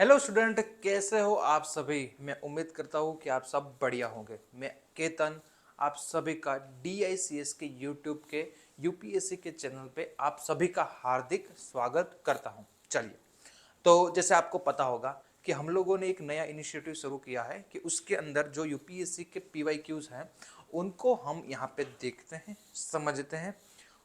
Hello student, कैसे हो आप सभी। मैं उम्मीद करता हूँ कि आप सब बढ़िया होंगे। मैं केतन आप सभी का DICS के यूट्यूब के यूपीएससी के चैनल पे आप सभी का हार्दिक स्वागत करता हूँ। चलिए, तो जैसे आपको पता होगा कि हम लोगों ने एक नया इनिशिएटिव शुरू किया है कि उसके अंदर जो यूपीएससी के PYQs हैं उनको हम यहाँ पे देखते हैं, समझते हैं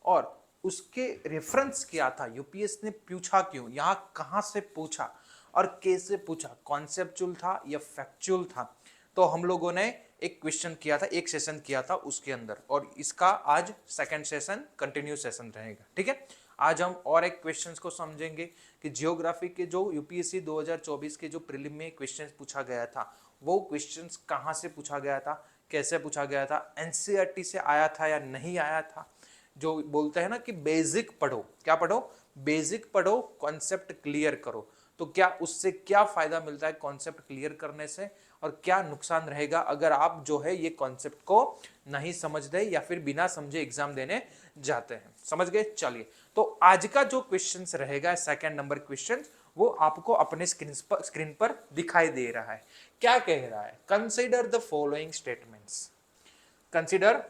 और उसके रेफरेंस क्या था, यूपीएस ने पूछा क्यों, यहाँ कहाँ से पूछा और कैसे पूछा, कॉन्सेप्चुअल था या फैक्चुअल था। तो हम लोगों ने एक क्वेश्चन किया था, एक सेशन किया था उसके अंदर, और इसका आज सेकंड सेशन कंटिन्यू सेशन रहेगा। ठीक है, आज हम और एक क्वेश्चंस को समझेंगे कि जियोग्राफी के जो यूपीएससी 2024 के जो प्रीलिम में क्वेश्चंस पूछा गया था वो क्वेश्चंस कहाँ से पूछा गया था, कैसे पूछा गया था, एनसीईआरटी से आया था या नहीं आया था। जो बोलते हैं ना कि बेसिक पढ़ो, क्या पढ़ो, बेसिक पढ़ो, कॉन्सेप्ट क्लियर करो। तो क्या उससे क्या फायदा मिलता है कॉन्सेप्ट क्लियर करने से, और क्या नुकसान रहेगा अगर आप जो है ये कॉन्सेप्ट को नहीं समझते या फिर बिना समझे एग्जाम देने जाते हैं। समझ गए। चलिए, तो आज का जो क्वेश्चन रहेगा सेकंड नंबर क्वेश्चन, वो आपको अपने स्क्रीन पर दिखाई दे रहा है। क्या कह रहा है, consider the following statements. Consider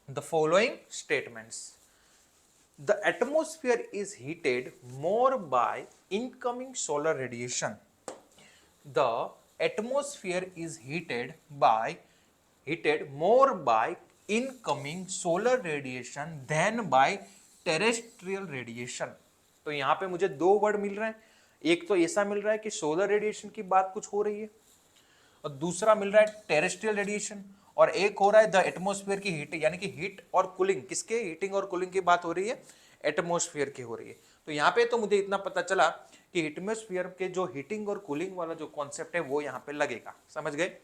the following statements. The atmosphere is heated more by incoming solar radiation. The atmosphere is heated more by incoming solar radiation than by terrestrial radiation. तो यहाँ पे मुझे दो वर्ड मिल रहे हैं। एक तो ऐसा मिल रहा है कि सोलर रेडिएशन की बात कुछ हो रही है, और दूसरा मिल रहा है टेरेस्ट्रियल रेडिएशन, और एक हो रहा है द एटमॉस्फेयर की हीट, यानी कि हीट और कूलिंग, किसके हीटिंग और कूलिंग की बात हो रही है, एटमॉस्फेयर की हो रही है। तो यहाँ पे तो मुझे इतना पता चला कि एटमॉस्फेयर के जो हीटिंग और कूलिंग वाला जो कॉन्सेप्ट है वो यहाँ पे लगेगा। समझ गए।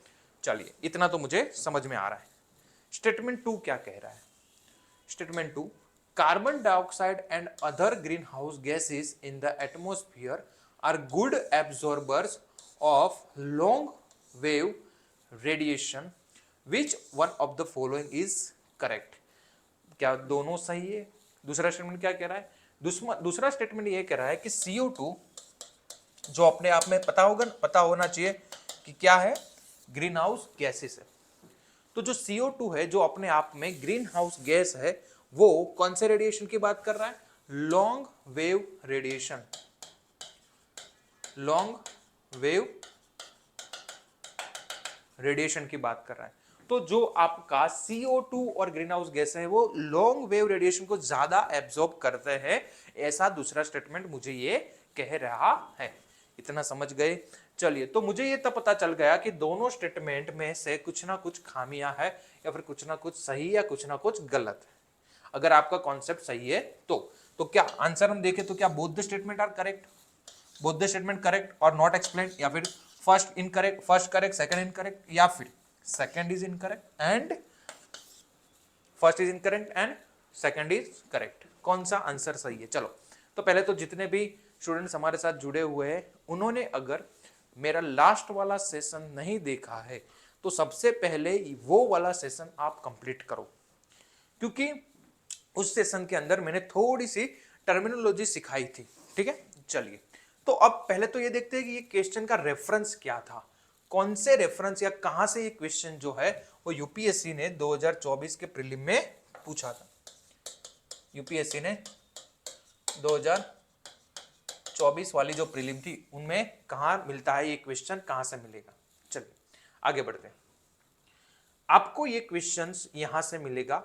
चलिए, इतना तो मुझे समझ में आ रहा है। स्टेटमेंट 2 क्या कह रहा है। Statement 2, carbon dioxide and other greenhouse gases in the atmosphere are good absorbers of long wave radiation, which one of the following is correct. क्या दोनों सही है। दूसरा स्टेटमेंट क्या कह रहा है, दूसरा स्टेटमेंट ये कह रहा है कि CO2 जो अपने आप में पता होना चाहिए कि क्या है, ग्रीन हाउस गैसेस है। तो जो CO2 है जो अपने आप में ग्रीन हाउस गैस है, वो कौन से रेडिएशन की बात कर रहा है, long wave radiation. Long wave radiation की बात कर रहा है। तो जो आपका CO2 और ग्रीन हाउस गैस है वो लॉन्ग वेव रेडिएशन को ज्यादा एब्जॉर्ब करते हैं, ऐसा दूसरा स्टेटमेंट मुझे ये कह रहा है। इतना समझ गए। चलिए, तो मुझे ये तब पता चल गया कि दोनों स्टेटमेंट में से कुछ ना कुछ खामियां है, या फिर कुछ ना कुछ सही या कुछ ना कुछ गलत है। अगर आपका कॉन्सेप्ट सही है तो क्या आंसर हम देखें तो क्या both the statement are correct, both the statement correct और नॉट एक्सप्लेन्ड, या फिर first incorrect, first correct, second incorrect, या फिर second is incorrect and first is incorrect and second is correct. कौन सा आंसर सही है। चलो, तो पहले तो जितने भी स्टूडेंट्स हमारे साथ जुड़े हुए हैं उन्होंने अगर मेरा लास्ट वाला सेशन नहीं देखा है तो सबसे पहले वो वाला सेशन आप कंप्लीट करो, क्योंकि उस सेशन के अंदर मैंने थोड़ी सी टर्मिनोलॉजी सिखाई थी। ठीक है, चलिए, तो अब पहले तो ये देखते हैं कि ये क्वेश्चन का रेफरेंस क्या था, कौन से रेफरेंस या कहां से ये क्वेश्चन जो है वो यूपीएससी ने 2024 के प्रीलिम में पूछा था। यूपीएससी ने 2024 वाली जो प्रीलिम थी उनमें कहां मिलता है ये क्वेश्चन, कहां से मिलेगा। चलिए आगे बढ़ते हैं। आपको ये क्वेश्चंस यहां से मिलेगा,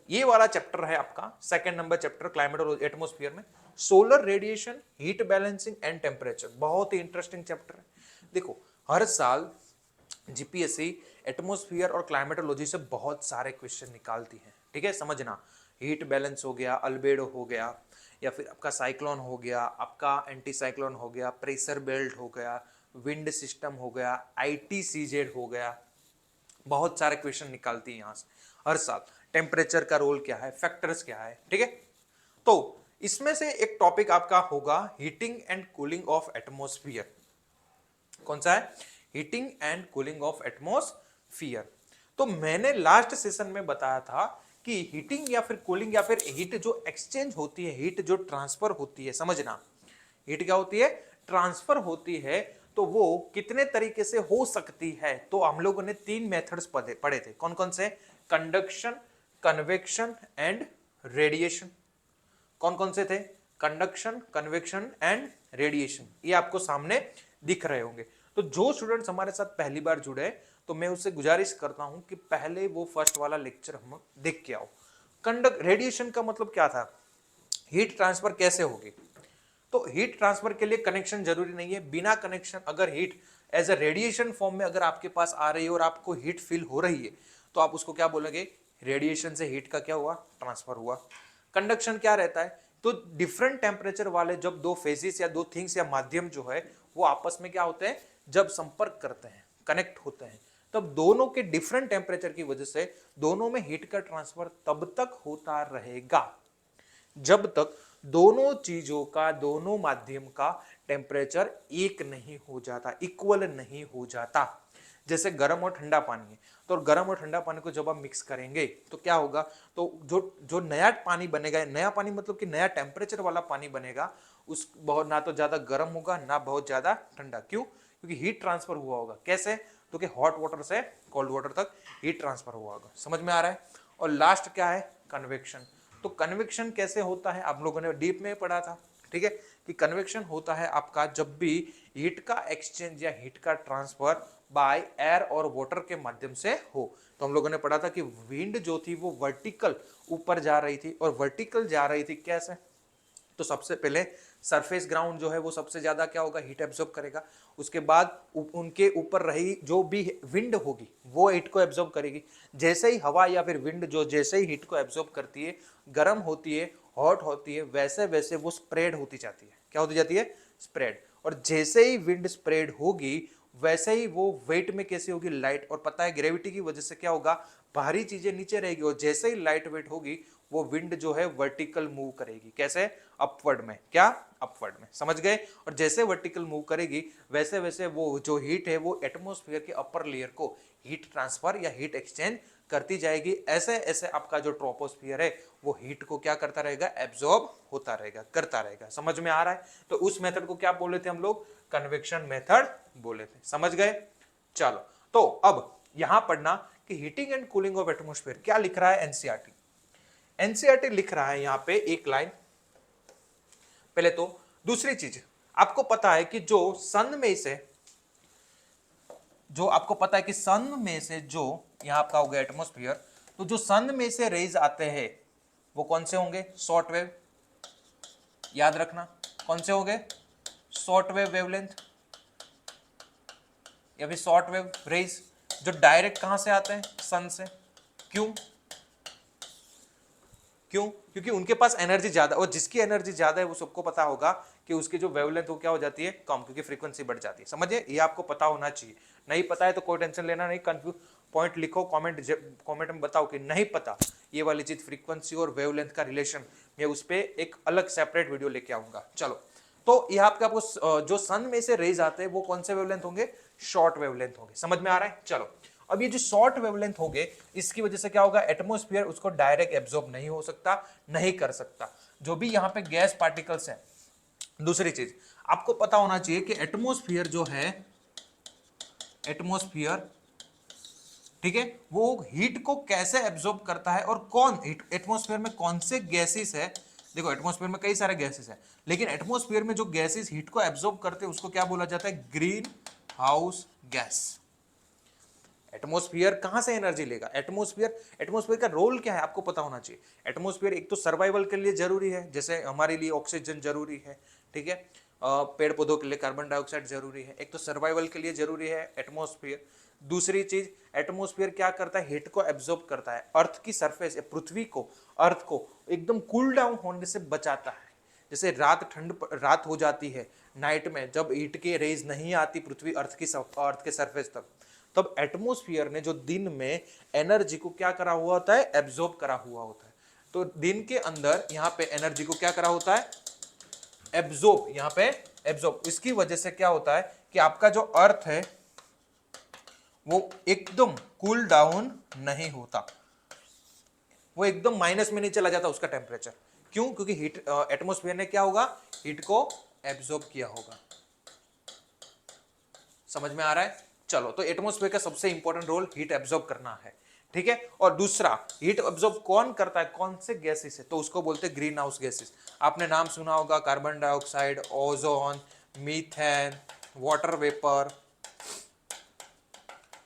ये वाला चैप्टर है आपका सेकंड नंबर चैप्टर क्लाइमेट और एटमॉस्फेयर में, solar radiation, heat balancing and temperature. बहुत ही इंटरेस्टिंग चैप्टर है। देखो, हर साल जीपीएससी एटमॉस्फेयर और क्लाइमेटोलॉजी से बहुत सारे क्वेश्चन निकालती है। ठीक है, समझना, हीट बैलेंस हो गया, अल्बेडो हो गया, या फिर आपका साइक्लोन हो गया, आपका एंटी साइक्लोन हो गया, प्रेशर बेल्ट हो गया, विंड सिस्टम हो गया, ITCZ हो गया, बहुत सारे क्वेश्चन निकालती है यहां से हर साल। टेम्परेचर का रोल क्या है, फैक्टर्स क्या है। ठीक है, तो इसमें से एक टॉपिक आपका होगा heating and cooling of atmosphere. कौन सा है, heating and cooling of atmosphere. तो मैंने लास्ट सेशन में बताया था कि हीटिंग या फिर कूलिंग या फिर हीट जो एक्सचेंज होती है, हीट जो ट्रांसफर होती है, समझना, हीट क्या होती है, ट्रांसफर होती है। तो वो कितने तरीके से हो सकती है, तो हम लोगों ने 3 मेथड्स पढ़े थे। कौन कौन से, कंडक्शन, कन्वेक्शन एंड रेडिएशन। कौन कौन से थे, कंडक्शन, कन्वेक्शन एंड रेडिएशन। ये आपको सामने दिख रहे होंगे। तो जो स्टूडेंट्स हमारे साथ पहली बार जुड़े तो मैं उससे गुजारिश करता हूं कि पहले वो फर्स्ट वाला लेक्चर हम देख के आओ। रेडिएशन का मतलब क्या था, हीट ट्रांसफर कैसे होगी। तो हीट ट्रांसफर के लिए कनेक्शन जरूरी नहीं है, बिना कनेक्शन अगर heat as a radiation form में अगर आपके पास आ रही है और आपको हीट फील हो रही है तो आप उसको क्या बोलेंगे, रेडिएशन से हीट का क्या हुआ, ट्रांसफर हुआ। कंडक्शन क्या रहता है, तो डिफरेंट टेम्परेचर वाले जब दो फेजेस या दो थिंग्स या माध्यम जो है वो आपस में क्या होते हैं, जब संपर्क करते हैं, कनेक्ट होते हैं, तब दोनों के डिफरेंट टेम्परेचर की वजह से दोनों में हीट का ट्रांसफर तब तक होता रहेगा जब तक दोनों चीजों का, दोनों माध्यम का टेम्परेचर एक नहीं हो जाता, इक्वल नहीं हो जाता। जैसे गर्म और ठंडा पानी है, तो गर्म और ठंडा पानी को जब आप मिक्स करेंगे तो क्या होगा, तो जो जो नया पानी बनेगा, नया पानी मतलब कि नया टेम्परेचर वाला पानी बनेगा, उस बहुत ना तो ज्यादा गर्म होगा ना बहुत ज्यादा ठंडा। क्यों, क्योंकि हीट ट्रांसफर हुआ होगा। कैसे, तो कि हॉट वाटर से कोल्ड वाटर तक हीट ट्रांसफर हुआ होगा। समझ में आ रहा है। और लास्ट क्या है, कन्वेक्शन। तो कन्वेक्शन कैसे होता है, आप लोगों ने डीप में पढ़ा था, ठीक है, कि कन्वेक्शन होता है आपका जब भी हीट का एक्सचेंज या हीट का ट्रांसफर बाय एयर और वाटर के माध्यम से हो। तो हम लोगों ने पढ़ा था कि विंड जो थी वो वर्टिकल ऊपर जा रही थी, और वर्टिकल जा रही थी कैसे, तो सबसे पहले सरफेस ग्राउंड जो है वो सबसे ज्यादा क्या होगा, हीट एब्जॉर्ब करेगा। उसके बाद उनके ऊपर रही जो भी विंड होगी वो हीट को एब्जॉर्ब करेगी। जैसे ही हवा या फिर विंड जो जैसे ही हीट को एब्जॉर्ब करती है, गर्म होती है, हॉट होती है, वैसे वैसे वो स्प्रेड होती जाती है। क्या होती जाती है, स्प्रेड। और जैसे ही विंड स्प्रेड होगी वैसे ही वो वेट में कैसे होगी, लाइट। और पता है ग्रेविटी की वजह से क्या होगा, भारी चीजें नीचे रहेगी, और जैसे ही लाइट वेट होगी वो विंड जो है वर्टिकल मूव करेगी। कैसे, अपवर्ड में। क्या, अपवर्ड में। समझ गए। और जैसे वर्टिकल मूव करेगी वैसे वैसे वो जो हीट है वो एटमॉस्फेयर के अपर लेयर को हीट ट्रांसफर या हीट एक्सचेंज करती जाएगी। ऐसे ऐसे आपका जो ट्रोपोस्फियर है वो हीट को क्या करता रहेगा, एब्जॉर्ब होता रहेगा, करता रहेगा। समझ में आ रहा है। तो उस मेथड को क्या बोले थे हम लोग, कन्वेक्शन मेथड बोले थे। समझ गए। चलो, तो अब यहां पढ़ना कि heating and cooling of atmosphere क्या लिख रहा है एनसीईआरटी। एनसीईआरटी लिख रहा है यहां पे एक लाइन। पहले तो दूसरी चीज, आपको पता है कि जो सन में से, जो आपको पता है कि सन में से जो यहां आपका हो गया एटमॉस्फेयर, तो जो सन में से रेज आते हैं वो कौन से होंगे, शॉर्ट वेव। याद रखना कौन से होंगे, शॉर्ट वेव वेवलेंथ या फिर शॉर्ट वेव रेज, जो डायरेक्ट कहां से आते हैं, सन से। क्यों, क्यों, क्योंकि उनके पास एनर्जी ज्यादा, और जिसकी एनर्जी ज्यादा है वो सबको पता होगा कि उसकी जो वेवलेंथ वो क्या हो जाती है, कम, क्योंकि फ्रीक्वेंसी बढ़ जाती है। समझिए, ये आपको पता होना चाहिए। नहीं पता है तो कोई टेंशन लेना नहीं, कंफ्यूज पॉइंट लिखो, कमेंट में बताओ कि नहीं पता ये वाली चीज, फ्रीक्वेंसी और वेवलेंथ का रिलेशन, मैं उस पर एक अलग सेपरेट वीडियो लेके आऊंगा। चलो, तो यहाँ पे आपको जो सन में से रेज आते हैं वो कौन से वेवलेंथ होंगे, शॉर्ट वेवलेंथ होंगे। समझ में आ रहा है। चलो, अब ये जो शॉर्ट वेवलेंथ होंगे इसकी वजह से क्या होगा, एटमॉस्फेयर उसको डायरेक्ट एब्जॉर्ब नहीं हो सकता, नहीं कर सकता, जो भी यहाँ पे गैस पार्टिकल्स हैं। दूसरी चीज आपको पता होना चाहिए कि एटमॉस्फेयर जो है, एटमॉस्फेयर, ठीक है, वो हीट को कैसे एब्जॉर्ब करता है, और कौन एटमॉस्फेयर में कौन से गैसेस है। देखो, एटमॉस्फेयर में कई सारे गैसेस है, लेकिन एटमॉस्फेयर में जो गैसेस हीट को एब्जॉर्ब करते हैं उसको क्या बोला जाता है, ग्रीन हाउस गैस। एटमॉस्फेयर कहां से एनर्जी लेगा, एटमॉस्फेयर का रोल क्या है आपको पता होना चाहिए। एटमॉस्फेयर एक तो सर्वाइवल के लिए जरूरी है, जैसे हमारे लिए ऑक्सीजन जरूरी है, ठीक है, पेड़ पौधों के लिए कार्बन डाइऑक्साइड जरूरी है, एक तो सर्वाइवल के लिए जरूरी है एटमॉस्फेयर। दूसरी चीज, एटमॉस्फेयर क्या करता है, हीट को एब्जॉर्ब करता है, अर्थ की सरफेस, पृथ्वी को, अर्थ को एकदम कूल डाउन होने से बचाता है। जैसे रात हो जाती है नाइट में, जब हीट के रेज नहीं आती पृथ्वी अर्थ के सरफेस तक, तब एटमॉस्फेयर ने जो दिन में एनर्जी को क्या करा हुआ होता है, एब्जॉर्ब करा हुआ होता है। तो दिन के अंदर यहाँ पे एनर्जी को क्या करा होता है, एब्जॉर्ब, यहाँ पे एब्जॉर्ब। इसकी वजह से क्या होता है कि आपका जो अर्थ है वो एकदम कूल डाउन नहीं होता, वो एकदम माइनस में नहीं चला जाता उसका टेम्परेचर। क्यों, क्योंकि हीट, एटमॉस्फेयर ने क्या होगा, हीट को एब्जॉर्ब किया होगा। समझ में आ रहा है? चलो, तो एटमॉस्फेयर का सबसे इंपॉर्टेंट रोल हीट एब्जॉर्ब करना है, ठीक है। और दूसरा, हीट एब्जॉर्ब कौन करता है, कौन से गैसेस है, तो उसको बोलते हैं ग्रीन हाउस गैसेस। आपने नाम सुना होगा, carbon dioxide, ozone, methane, water vapour,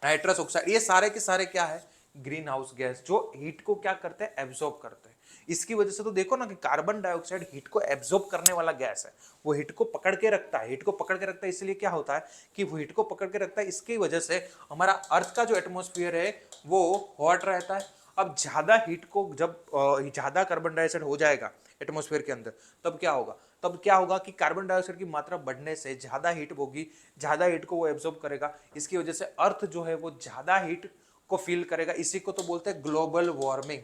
nitrous oxide, ये सारे के सारे क्या है, ग्रीन हाउस गैस, जो हीट को क्या करते हैं, एब्जॉर्ब करते हैं। इसकी वजह से तो देखो ना कि कार्बन डाइऑक्साइड हीट को एब्जॉर्ब करने वाला गैस है, वो हीट को पकड़ के रखता है, हीट को पकड़ के रखता है। इसलिए क्या होता है कि वो हीट को पकड़ के रखता है, इसकी वजह से हमारा अर्थ का जो एटमॉस्फेयर है वो हॉट रहता है। अब ज्यादा हीट को, जब ज्यादा कार्बन डाइऑक्साइड हो जाएगा एटमॉस्फेयर के अंदर, तब क्या होगा, तब क्या होगा कि कार्बन डाइऑक्साइड की मात्रा बढ़ने से ज्यादा हीट होगी, ज्यादा हीट को वो एब्जॉर्ब करेगा। इसकी वजह से अर्थ जो है वो ज्यादा हीट को फील करेगा। इसी को तो बोलते हैं ग्लोबल वार्मिंग।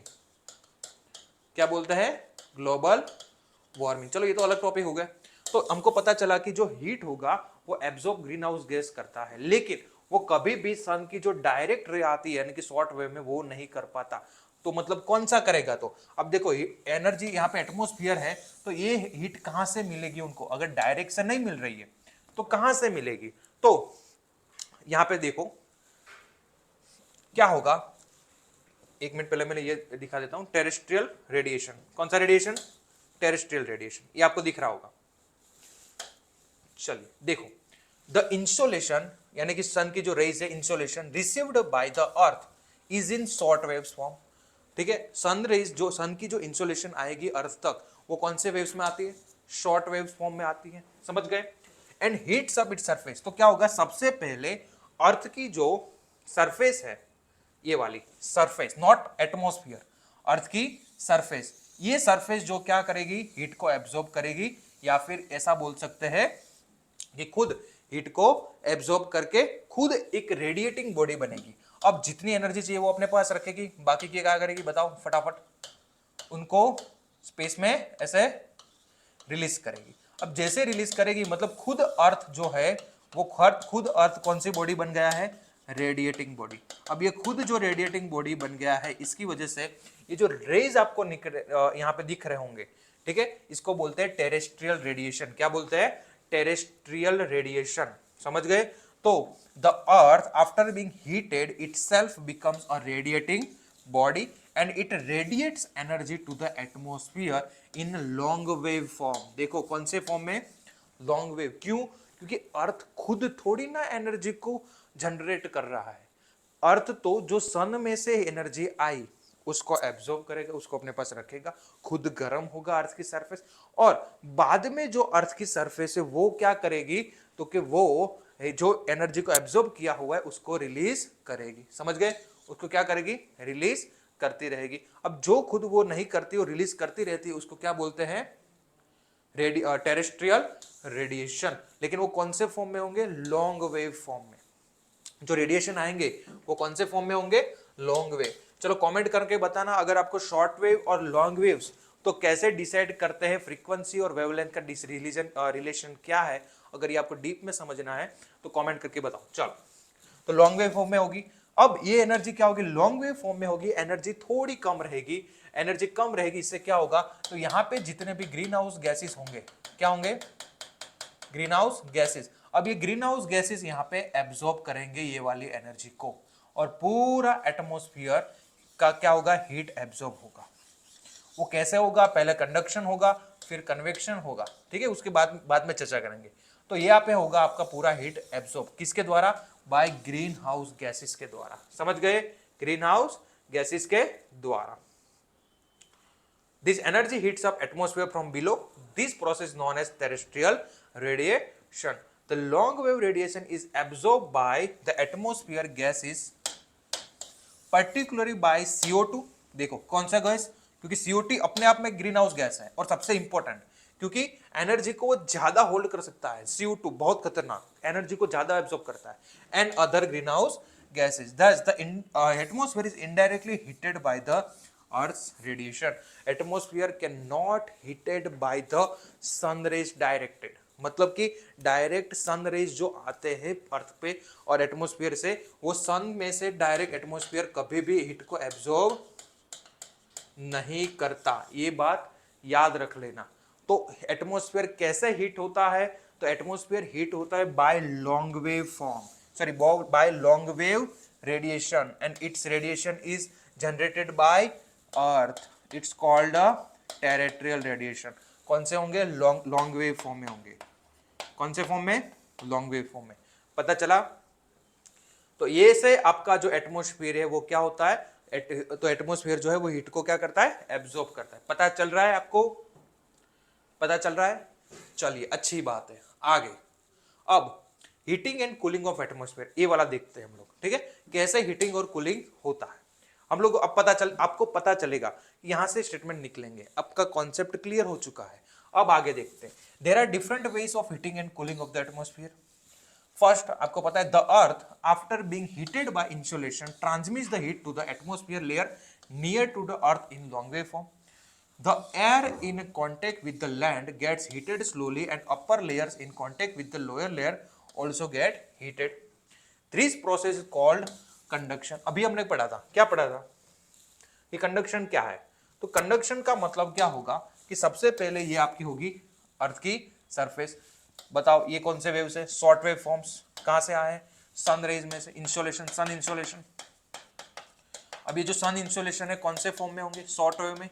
क्या बोलते हैं, ग्लोबल वार्मिंग। चलो, ये तो अलग टॉपिक हो गया। तो हमको पता चला कि जो हीट होगा वो एब्जॉर्ब ग्रीन हाउस गैस करता है, लेकिन वो कभी भी सन की जो डायरेक्ट रे आती है यानी कि शॉर्ट वेव में, वो नहीं कर पाता। तो मतलब कौन सा करेगा, तो अब देखो एनर्जी यहाँ पे एटमॉस्फेयर है, तो ये हीट कहां से मिलेगी उनको, अगर डायरेक्ट से नहीं मिल रही है तो कहां से मिलेगी। तो यहां पे देखो क्या होगा, एक मिनट पहले मैंने ये दिखा देता हूं, टेरेस्ट्रियल रेडिएशन। कौन सा रेडिएशन, टेरेस्ट्रियल रेडिएशन, ये आपको दिख रहा होगा। चलिए देखो, द इंसोलेशन यानी कि सन की जो रेज है, insolation received by the earth is in short waves form. ठीक है, सन रेज, जो सन की जो इंसोलेशन आएगी अर्थ तक, वो कौन से वेव्स में आती है, शॉर्ट वेव्स फॉर्म में आती है। समझ गए। And heats up its surface, तो क्या होगा, सबसे पहले अर्थ की जो सरफेस है, ये वाली सरफेस, नॉट एटमॉस्फेयर, अर्थ की सरफेस, ये सरफेस जो क्या करेगी, हीट को एब्जॉर्ब करेगी, या फिर ऐसा बोल सकते हैं कि खुद हीट को एब्जॉर्ब करके खुद एक रेडिएटिंग बॉडी बनेगी। अब जितनी एनर्जी चाहिए वो अपने पास रखेगी, बाकी की क्या करेगी बताओ फटाफट, उनको स्पेस में ऐसे रिलीज करेगी। अब जैसे रिलीज करेगी मतलब खुद अर्थ जो है वो खुद अर्थ कौन सी बॉडी बन गया है, रेडिएटिंग बॉडी। अब ये खुद जो रेडिएटिंग बॉडी बन गया है, इसकी वजह से ये जो रेज आपको यहाँ पे दिख रहे होंगे, ठीक है, इसको बोलते हैं टेरेस्ट्रियल रेडिएशन। क्या बोलते हैं, टेरेस्ट्रियल रेडिएशन। समझ गए। तो the earth after being heated itself becomes a radiating body and it radiates energy to the atmosphere in long wave form. देखो कौन से फॉर्म में, लॉन्ग वेव। क्यों, क्योंकि अर्थ खुद थोड़ी ना एनर्जी को जनरेट कर रहा है, अर्थ तो जो सन में से एनर्जी आई उसको एब्जॉर्ब करेगा, उसको अपने पास रखेगा, खुद गर्म होगा अर्थ की सरफेस, और बाद में जो अर्थ की सरफेस है वो क्या करेगी, तो कि वो जो एनर्जी को एब्जॉर्ब किया हुआ है उसको रिलीज करेगी। समझ गए, उसको क्या करेगी, रिलीज करती रहेगी। अब जो खुद वो नहीं करती, वो रिलीज करती रहती है, उसको क्या बोलते हैं, टेरेस्ट्रियल रेडिएशन। लेकिन वो कौन से फॉर्म में होंगे, लॉन्ग वेव फॉर्म में। जो रेडिएशन आएंगे वो कौन से फॉर्म में होंगे, लॉन्ग वेव। चलो कमेंट करके बताना अगर आपको शॉर्ट वेव और लॉन्ग वेव्स, तो कैसे डिसाइड करते हैं फ्रीक्वेंसी और वेवलेंथ का रिलेशन क्या है। अगर ये आपको डीप में समझना है तो कमेंट करके बताओ। चलो, तो लॉन्ग वेव फॉर्म में होगी। अब ये एनर्जी क्या होगी, लॉन्ग वेव फॉर्म में होगी, एनर्जी थोड़ी कम रहेगी। एनर्जी कम रहेगी, इससे क्या होगा, तो यहाँ पे जितने भी ग्रीन हाउस गैसेस होंगे, क्या होंगे, ग्रीन हाउस गैसेस। अब ये ग्रीन हाउस गैसेस यहाँ पे एब्जॉर्ब करेंगे ये वाली एनर्जी को, और पूरा एटमॉस्फेयर का क्या होगा, हीट एब्जॉर्ब होगा। वो कैसे होगा, पहले कंडक्शन होगा फिर कन्वेक्शन होगा, ठीक है, उसके बाद में चर्चा करेंगे। तो ये यहाँ पे होगा आपका पूरा हीट एब्जॉर्ब, किसके द्वारा, बाय ग्रीन हाउस गैसेस के द्वारा। समझ गए, ग्रीन हाउस गैसेस के द्वारा। This energy heats up atmosphere from below. This process known as terrestrial radiation. The long wave radiation is absorbed by the atmosphere gases, particularly by CO2. देखो कौन सा gas, क्योंकि CO2 अपने आप में green house gas है, और सबसे इंपॉर्टेंट क्योंकि एनर्जी को वो ज्यादा होल्ड कर सकता है। CO2 बहुत खतरनाक, एनर्जी को ज्यादा एब्जॉर्ब करता है। And other green house gases. Thus, the atmosphere is indirectly heated by the Earth's radiation. Atmosphere cannot heated by the sun rays directed. मतलब कि डायरेक्ट सन रेज जो आते हैं अर्थ पे और एटमॉस्फेयर से, वो सन में से डायरेक्ट एटमॉस्फेयर कभी भी हीट को एब्जॉर्ब नहीं करता। ये बात याद रख लेना। तो एटमॉस्फेयर कैसे हीट होता है? तो एटमॉस्फेयर हीट होता है by long wave form, sorry by long wave radiation, and its radiation is generated by earth, it's called a terrestrial radiation. कौन से होंगे? लॉन्ग वेव फॉर्म में होंगे। कौन से फॉर्म में? लॉन्ग वेव फॉर्म में। पता चला? तो ये से आपका जो एटमॉस्फेयर है वो क्या होता है? तो एटमॉस्फेयर जो है वो हीट को क्या करता है? एब्जॉर्ब करता है। पता चल रहा है आपको? पता चल रहा है? चलिए, अच्छी बात है। आगे अब heating and cooling of atmosphere, ये वाला देखते हैं हम लोग, ठीक है? कैसे हीटिंग और कूलिंग होता है हम लोग अब आपको पता चलेगा, यहां से स्टेटमेंट निकलेंगे। आपका कॉन्सेप्ट क्लियर हो चुका है। अब आगे देखते हैं। There are different ways of heating and cooling of the atmosphere. First आपको पता है, the earth after being heated by insulation transmits the heat to the atmosphere layer near to the earth in long wave form. The air in contact with the land gets heated slowly and upper layers in contact with the lower layer also get heated. This process is called conduction. अभी हमने पढ़ा था, क्या पढ़ा था? ये conduction क्या है? तो कंडक्शन का मतलब क्या होगा कि सबसे पहले ये आपकी होगी अर्थ की सरफेस। बताओ ये कौन से वेव से? Short wave forms. कहां से आए? सन रेज में से, इंसोलेशन, सन इंसोलेशन। अब ये जो सन इंसोलेशन है कौन से फॉर्म में होंगे? शॉर्ट वेव में।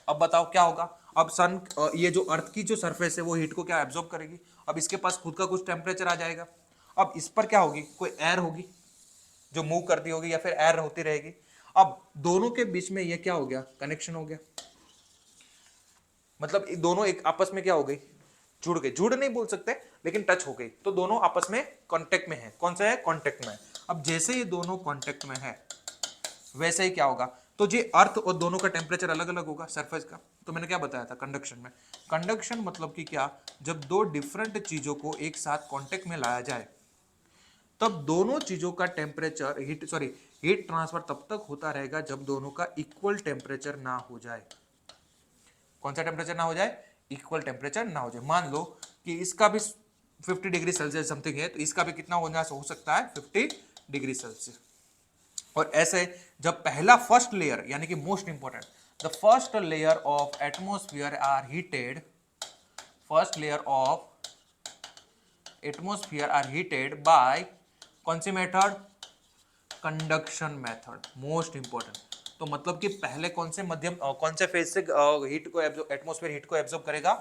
अब बताओ क्या होगा? अब सन ये जो अर्थ की जो सरफेस है वो हीट को क्या एब्जॉर्ब करेगी। अब इसके पास खुद का कुछ टेम्परेचर आ जाएगा। अब इस पर क्या होगी? कोई एयर होगी जो मूव करती होगी, या फिर एयर होती रहेगी। अब दोनों के बीच में ये क्या हो गया? कनेक्शन हो गया। मतलब दोनों एक आपस में क्या हो गई? जुड़ गई। जुड़ नहीं बोल सकते, लेकिन टच हो गई। तो दोनों आपस में कांटेक्ट में है। कौन सा है? कांटेक्ट में है। अब जैसे ये दोनों कांटेक्ट में है वैसे ही क्या होगा? तो जी अर्थ और दोनों का टेम्परेचर अलग अलग होगा सरफेस का। तो मैंने क्या बताया था कंडक्शन में? कंडक्शन मतलब कि क्या? जब दो डिफरेंट चीजों को एक साथ कांटेक्ट में लाया जाए तब दोनों चीजों का टेम्परेचर हीट ट्रांसफर तब तक होता रहेगा जब दोनों का इक्वल टेम्परेचर ना हो जाए। कौन सा टेम्परेचर ना हो जाए? इक्वल टेम्परेचर ना हो जाए। मान लो कि इसका भी 50 डिग्री सेल्सियस समथिंग है, तो इसका भी कितना होना हो सकता है? 50 डिग्री सेल्सियस। और ऐसे जब पहला फर्स्ट लेयर, यानी कि most important, the first layer of atmosphere are heated, first layer of atmosphere are heated by कौन सी method? Conduction method. Most important. तो मतलब कि पहले कौन से मध्यम कौन से फेज से हीट को एटमॉस्फेयर हीट को एब्जॉर्ब करेगा?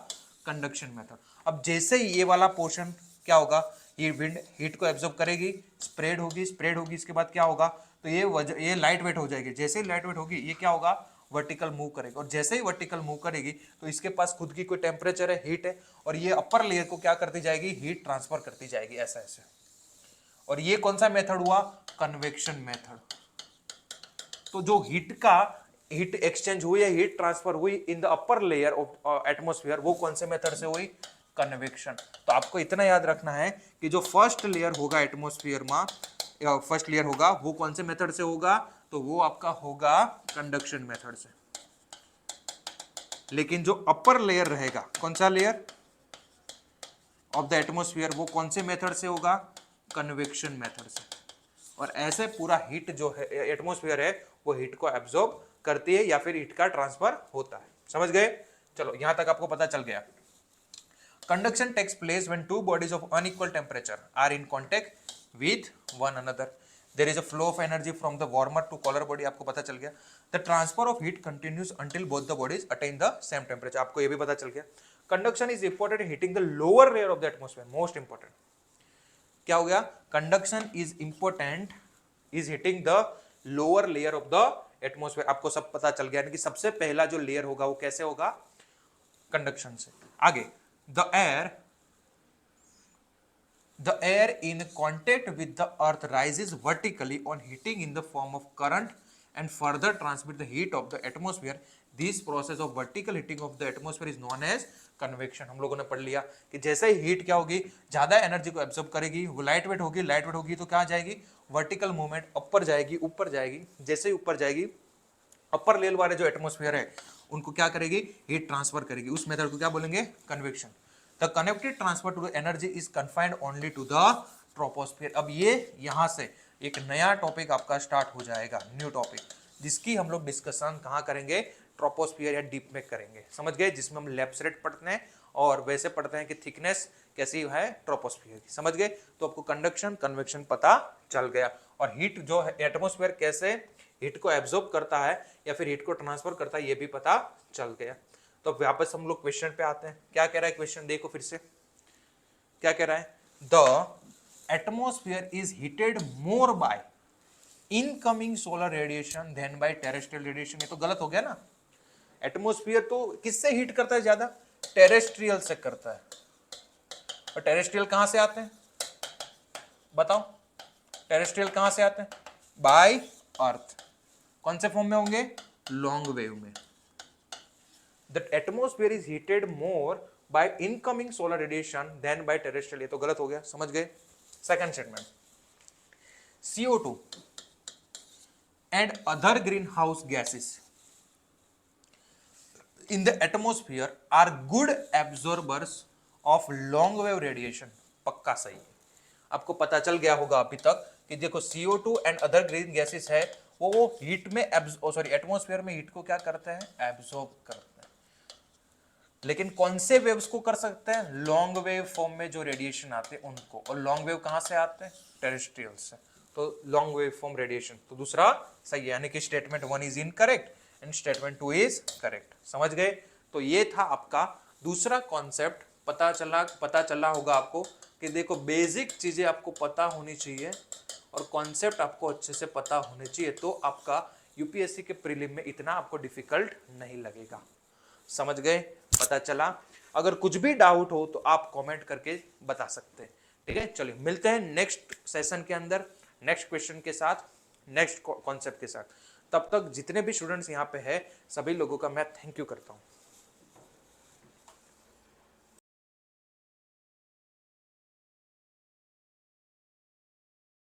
Conduction method. अब जैसे ही ये वाला पोर्शन क्या होगा? ये विंड हीट को एब्जॉर्ब करेगी, स्प्रेड होगी, स्प्रेड होगी, इसके बाद क्या होगा? तो ये लाइट वेट हो जाएगी। जैसे ही लाइट वेट होगी ये क्या होगा? वर्टिकल मूव करेगी। और जैसे ही वर्टिकल मूव करेगी तो इसके पास खुद की कोई टेम्परेचर है, हीट है, और ये अपर लेयर को क्या करती जाएगी? हीट ट्रांसफर करती जाएगी, ऐसा ऐसे। और ये कौन सा मेथड हुआ? Convection method. तो जो हीट एक्सचेंज हुई है, हीट ट्रांसफर हुई in the upper layer of atmosphere, वो कौन से मेथड से हुई? कन्वेक्शन। तो आपको इतना याद रखना है कि जो फर्स्ट लेयर होगा एटमॉस्फेयर में, फर्स्ट लेयर होगा वो कौन से मेथड से होगा? तो वो आपका होगा कंडक्शन मेथड से। लेकिन जो अपर लेयर रहेगा, कौन सा लेयर ऑफ द एटमॉस्फेयर, वो कौन से मेथड से होगा? कन्वेक्शन मेथड से। और ऐसे पूरा हीट जो है एटमॉस्फेयर है वो हीट को एब्जॉर्ब करती है या फिर हीट का ट्रांसफर होता है। समझ गए? चलो यहां तक आपको पता चल गया। Conduction takes place when two bodies of unequal temperature are in contact with one another. There is a flow of energy from the warmer to cooler body. आपको पता चल गया। The transfer of heat continues until both the bodies attain the same temperature. आपको ये भी पता चल गया। Conduction is important in heating the lower layer of the atmosphere. Most important क्या हो गया? Conduction is important is heating the lower layer of the atmosphere. आपको सब पता चल गया कि सबसे पहला जो लेयर होगा वो कैसे होगा? कंडक्शन से। आगे the air in contact with the earth rises vertically on heating in the form of current and further transmit the heat of the atmosphere. This process of vertical heating of the atmosphere is known as convection. हम लोगों ने पढ़ लिया कि जैसे ही heat क्या होगी? ज्यादा एनर्जी को एब्जॉर्ब करेगी, वो लाइट वेट होगी, लाइट वेट होगी तो क्या जाएगी? वर्टिकल मूवमेंट, ऊपर जाएगी, ऊपर जाएगी। जैसे ही ऊपर जाएगी अपर लेवल वाले जो एटमॉस्फेयर है उनको क्या करेगी? हीट ट्रांसफर करेगी। उस मेथड को क्या बोलेंगे? Convection. The connected transfer to the energy is confined only to the troposphere. अब ये यहां से एक नया टॉपिक आपका स्टार्ट हो जाएगा, न्यू टॉपिक, जिसकी हम लोग डिस्कशन कहां करेंगे? ट्रोपोस्फियर या डीप में करेंगे, समझ गए, जिसमें हम लेफ्ट रेट पढ़ते हैं और वैसे पढ़ते हैं कि थिकनेस कैसी है ट्रोपोस्फियर की, समझ गए। तो आपको कंडक्शन कन्वेक्शन पता चल गया, और हीट जो है एटमॉस्फेयर कैसे हीट को एब्जॉर्ब करता है या फिर हीट को ट्रांसफर करता है ये भी पता चल गया। तो अब वापस हम लोग क्वेश्चन पे आते हैं। क्या कह रहा है क्वेश्चन, देखो फिर से क्या कह रहा है, the atmosphere is heated more by incoming solar radiation than by terrestrial radiation. ये तो गलत हो गया ना, एटमॉस्फेयर तो किससे हीट करता है ज्यादा, टेरेस्ट्रियल से करता है। और टेरेस्ट्रियल कहां से आते हैं बताओ, टेरेस्ट्रियल कहां से आते हैं, बाय अर्थ। कौन से फॉर्म में होंगे, लॉन्ग वेव में। The atmosphere is heated more by incoming solar radiation than by terrestrial, ये तो गलत हो गया, समझ गए। Second statement, CO2 and other greenhouse gases in the atmosphere are good absorbers of long wave radiation। पक्का सही है, आपको पता चल गया होगा अभी तक कि देखो CO2 and other green gases है वो हीट में एटमॉस्फेयर में हीट को क्या करते हैं, एब्जॉर्ब करते हैं। लेकिन कौन से वेव्स को कर सकते हैं, लॉन्ग वेव फॉर्म में जो रेडिएशन आते हैं उनको, और लॉन्ग वेव कहां से आते हैं, टेरेस्ट्रियल से। तो लॉन्ग वेव फॉर्म रेडिएशन, तो दूसरा सही है, यानी कि statement 1 is incorrect and statement 2 is correct, समझ गए। तो ये था आपका दूसरा कॉन्सेप्ट। पता चला होगा आपको कि देखो बेसिक चीजें आपको पता होनी चाहिए और कॉन्सेप्ट आपको अच्छे से पता होने चाहिए, तो आपका यूपीएससी के प्रीलिम में इतना आपको डिफिकल्ट नहीं लगेगा, समझ गए, पता चला। अगर कुछ भी डाउट हो तो आप कमेंट करके बता सकते हैं, ठीक है। चलिए मिलते हैं नेक्स्ट सेशन के अंदर, नेक्स्ट क्वेश्चन के साथ, नेक्स्ट कॉन्सेप्ट के साथ। तब तक जितने भी स्टूडेंट्स यहाँ पे है सभी लोगों का मैं थैंक यू करता हूँ।